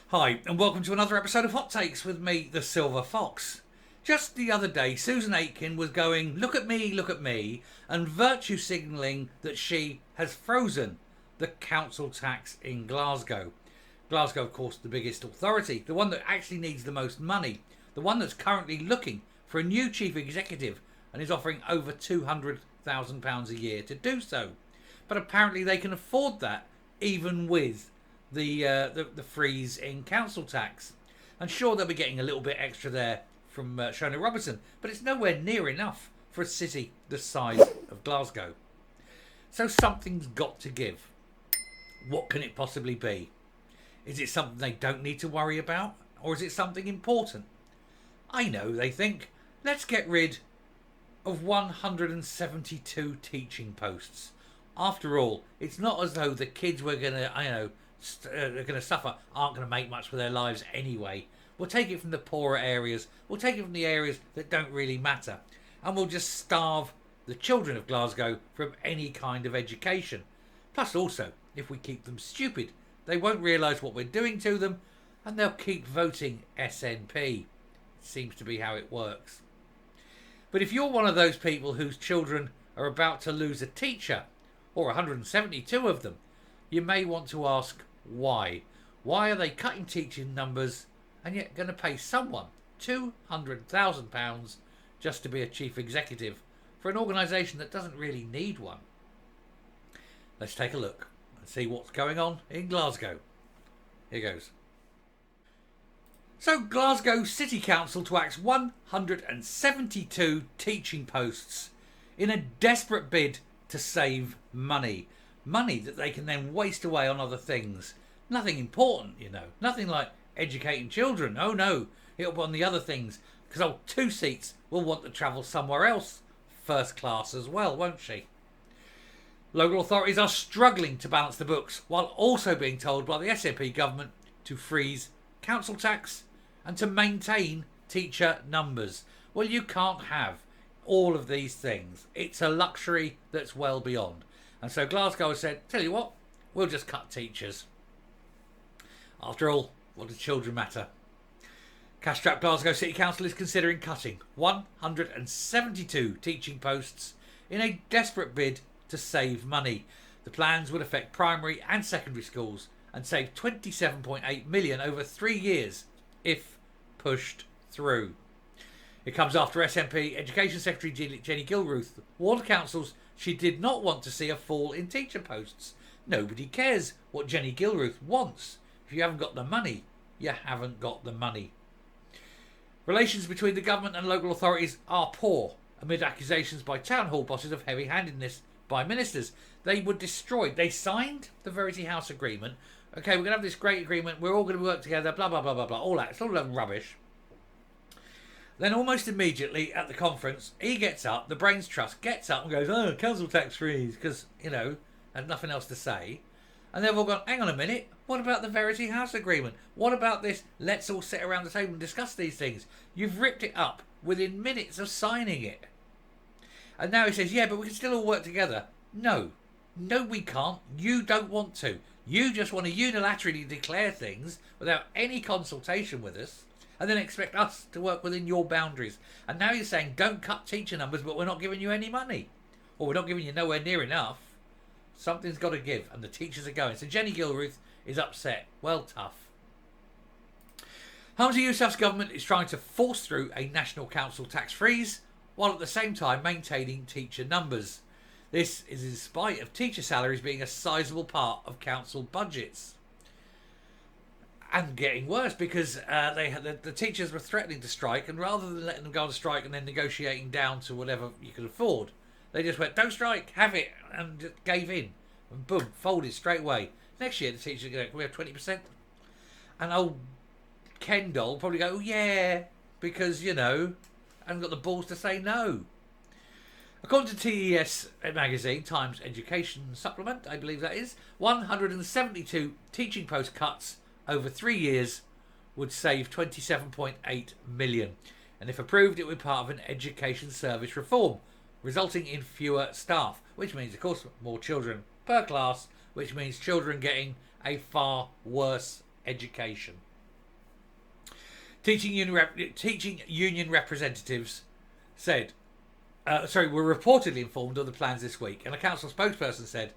Hi, and welcome to another episode of Hot Takes with me, the Silver Fox. Just the other day, Susan Aitkin was going, look at me, and virtue signalling that she has frozen the council tax in Glasgow. Glasgow, of course, the biggest authority, the one that actually needs the most money, the one that's currently looking for a new chief executive and is offering over £200,000 a year to do so. But apparently they can afford that, even with the freeze in council tax. And sure, they'll be getting a little bit extra there from Shona Robertson, but it's nowhere near enough for a city the size of Glasgow. So something's got to give. What can it possibly be? Is it something they don't need to worry about? Or is it something important? I know, they think, let's get rid of 172 teaching posts. After all, it's not as though the kids we're going to suffer aren't going to make much for their lives anyway. We'll take it from the poorer areas. We'll take it from the areas that don't really matter. And we'll just starve the children of Glasgow from any kind of education. Plus also, if we keep them stupid, they won't realise what we're doing to them and they'll keep voting SNP. It seems to be how it works. But if you're one of those people whose children are about to lose a teacher, or 172 of them, you may want to ask why. Why are they cutting teaching numbers and yet going to pay someone £200,000 just to be a chief executive for an organisation that doesn't really need one? Let's take a look and see what's going on in Glasgow. Here goes. So Glasgow City Council to axe 172 teaching posts in a desperate bid to save money. Money that they can then waste away on other things. Nothing important, Nothing like educating children. Oh no, it'll be on the other things. Because two seats will want to travel somewhere else. First class as well, won't she? Local authorities are struggling to balance the books while also being told by the SNP government to freeze council tax and to maintain teacher numbers. Well, you can't have all of these things. It's a luxury that's well beyond. And so Glasgow has said, tell you what, we'll just cut teachers. After all, what do children matter? Cash-strapped Glasgow City Council is considering cutting 172 teaching posts in a desperate bid to save money. The plans would affect primary and secondary schools and save £27.8 million over 3 years if pushed through. It comes after SNP Education Secretary Jenny Gilruth warned councils she did not want to see a fall in teacher posts. Nobody cares what Jenny Gilruth wants. If you haven't got the money, you haven't got the money. Relations between the government and local authorities are poor amid accusations by town hall bosses of heavy-handedness by ministers. They were destroyed. They signed the Verity House agreement. Okay, we're going to have this great agreement. We're all going to work together, blah, blah, blah, blah, blah. All that. It's all rubbish. Then almost immediately at the conference, he gets up, the Brains Trust gets up and goes, oh, council tax freeze, because, had nothing else to say. And they've all gone, hang on a minute, what about the Verity House agreement? What about this, let's all sit around the table and discuss these things? You've ripped it up within minutes of signing it. And now he says, yeah, but we can still all work together. No, we can't. You don't want to. You just want to unilaterally declare things without any consultation with us, and then expect us to work within your boundaries. And now you're saying, don't cut teacher numbers, but we're not giving you any money. Or we're not giving you nowhere near enough. Something's got to give, and the teachers are going. So Jenny Gilruth is upset. Well, tough. Humza Yousaf's government is trying to force through a national council tax freeze, while at the same time maintaining teacher numbers. This is in spite of teacher salaries being a sizable part of council budgets. And getting worse, because the teachers were threatening to strike, and rather than letting them go on strike and then negotiating down to whatever you could afford, they just went, don't strike, have it, and just gave in. And boom, folded straight away. Next year the teachers are going to go, we have 20%. And old Ken doll will probably go, oh yeah, because, haven't got the balls to say no. According to TES magazine, Times Education Supplement, I believe that is, 172 teaching post cuts over 3 years would save £27.8 million. And if approved, it would be part of an education service reform, resulting in fewer staff, which means, of course, more children per class, which means children getting a far worse education. Teaching union representatives said, were reportedly informed of the plans this week, and a council spokesperson said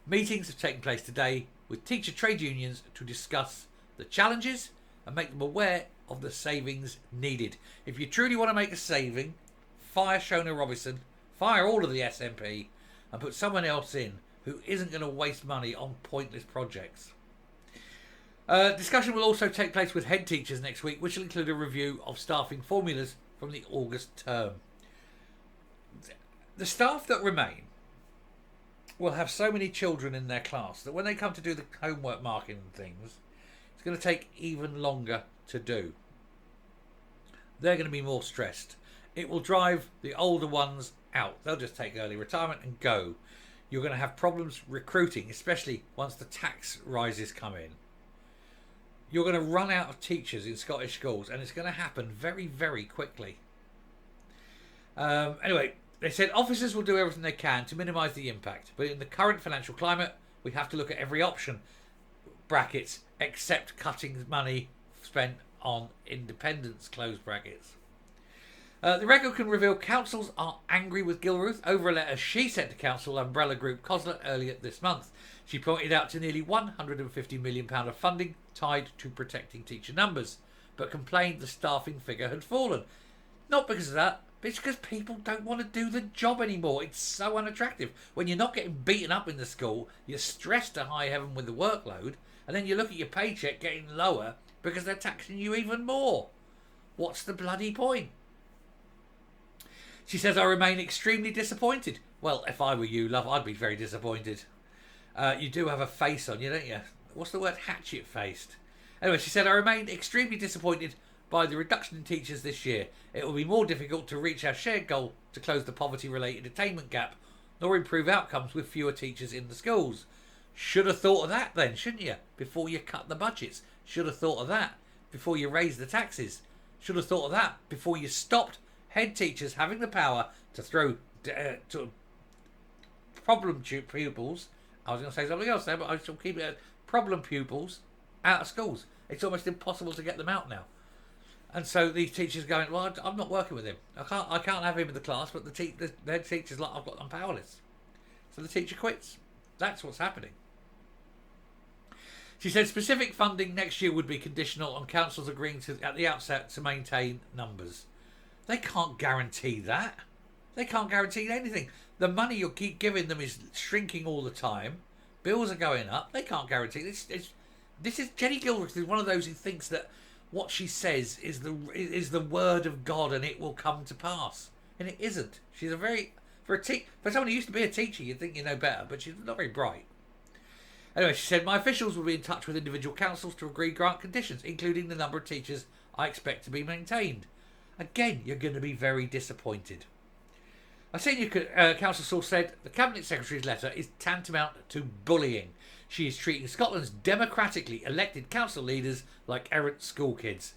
meetings have taken place today with teacher trade unions to discuss the challenges and make them aware of the savings needed. If you truly want to make a saving, fire Shona Robinson, fire all of the SNP, and put someone else in who isn't going to waste money on pointless projects. Discussion will also take place with head teachers next week, which will include a review of staffing formulas from the August term. The staff that remain will have so many children in their class that when they come to do the homework marking and things, it's going to take even longer to do. They're going to be more stressed. It will drive the older ones out. They'll just take early retirement and go. You're going to have problems recruiting, especially once the tax rises come in. You're going to run out of teachers in Scottish schools, and it's going to happen very, very quickly. Anyway, they said officers will do everything they can to minimise the impact, but in the current financial climate, we have to look at every option, brackets, except cutting money spent on independence, close brackets. The record can reveal councils are angry with Gilruth over a letter she sent to council umbrella group COSLA earlier this month. She pointed out to nearly £150 million of funding tied to protecting teacher numbers, but complained the staffing figure had fallen. Not because of that, but it's because people don't want to do the job anymore. It's so unattractive. When you're not getting beaten up in the school, you're stressed to high heaven with the workload, and then you look at your paycheck getting lower because they're taxing you even more. What's the bloody point? She says, I remain extremely disappointed. Well, if I were you, love, I'd be very disappointed. You do have a face on you, don't you? What's the word? Hatchet-faced. Anyway, she said, I remain extremely disappointed by the reduction in teachers this year. It will be more difficult to reach our shared goal to close the poverty-related attainment gap, nor improve outcomes with fewer teachers in the schools. Should have thought of that then, shouldn't you? Before you cut the budgets. Should have thought of that before you raised the taxes. Should have thought of that before you stopped head teachers having the power to throw to problem pupils. I was going to say something else there, but I shall keep it at problem pupils out of schools. It's almost impossible to get them out now. And so these teachers going, well, I'm not working with him. I can't have him in the class, but the head teacher's like, I'm powerless. So the teacher quits. That's what's happening. She said specific funding next year would be conditional on councils agreeing to, at the outset, to maintain numbers. They can't guarantee that. They can't guarantee anything. The money you'll keep giving them is shrinking all the time. Bills are going up. They can't guarantee this. This is Jenny Gilruth is one of those who thinks that what she says is the word of God and it will come to pass, and it isn't. She's a very for someone who used to be a teacher, you'd think you know better, but she's not very bright. Anyway, she said, my officials will be in touch with individual councils to agree grant conditions, including the number of teachers I expect to be maintained. Again, you're going to be very disappointed. A senior council source said the Cabinet Secretary's letter is tantamount to bullying. She is treating Scotland's democratically elected council leaders like errant school kids.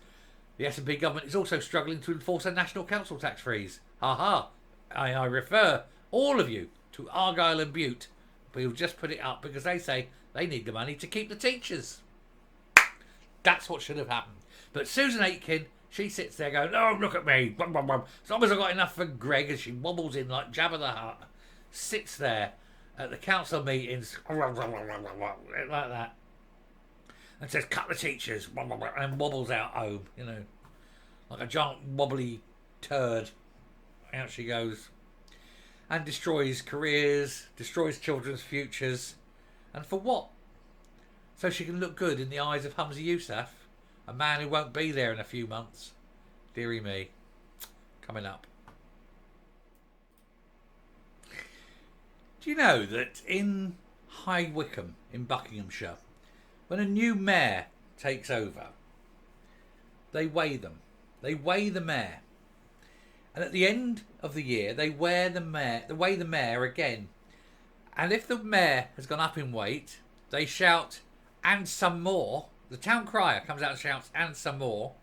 The SNP government is also struggling to enforce a national council tax freeze. I refer all of you to Argyll and Bute, but you'll just put it up because they say they need the money to keep the teachers. That's what should have happened. But Susan Aitkin, she sits there going, oh, look at me. As long as I've got enough for Greg, as she wobbles in like Jabba the Hutt, sits there at the council meetings, like that, and says, cut the teachers, and wobbles out home, you know, like a giant wobbly turd. Out she goes. And destroys careers, destroys children's futures. And for what? So she can look good in the eyes of Humza Yousaf, a man who won't be there in a few months. Dearie me. Coming up. Do you know that in High Wycombe in Buckinghamshire, when a new mayor takes over, they weigh them. They weigh the mayor. And at the end of the year, they weigh the mayor again. And if the mayor has gone up in weight, they shout, and some more. The town crier comes out and shouts, and some more.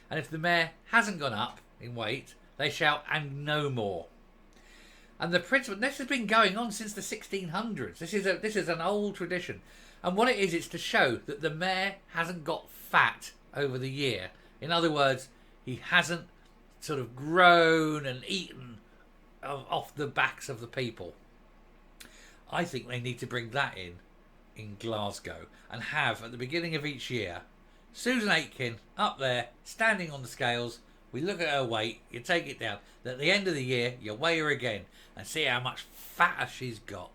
And if the mayor hasn't gone up in weight, they shout, and no more. And the principle, this has been going on since the 1600s. This is an old tradition. And what it is, it's to show that the mayor hasn't got fat over the year. In other words, he hasn't sort of grown and eaten off the backs of the people. I think they need to bring that in Glasgow and have at the beginning of each year Susan Aitkin up there standing on the scales. We look at her weight, you take it down. At the end of the year, you weigh her again and see how much fatter she's got.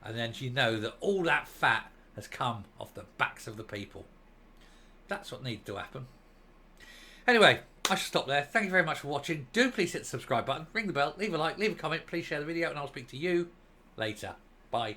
And then you know that all that fat has come off the backs of the people. That's what needs to happen. Anyway, I should stop there. Thank you very much for watching. Do please hit the subscribe button, ring the bell, leave a like, leave a comment, please share the video, and I'll speak to you later. Bye.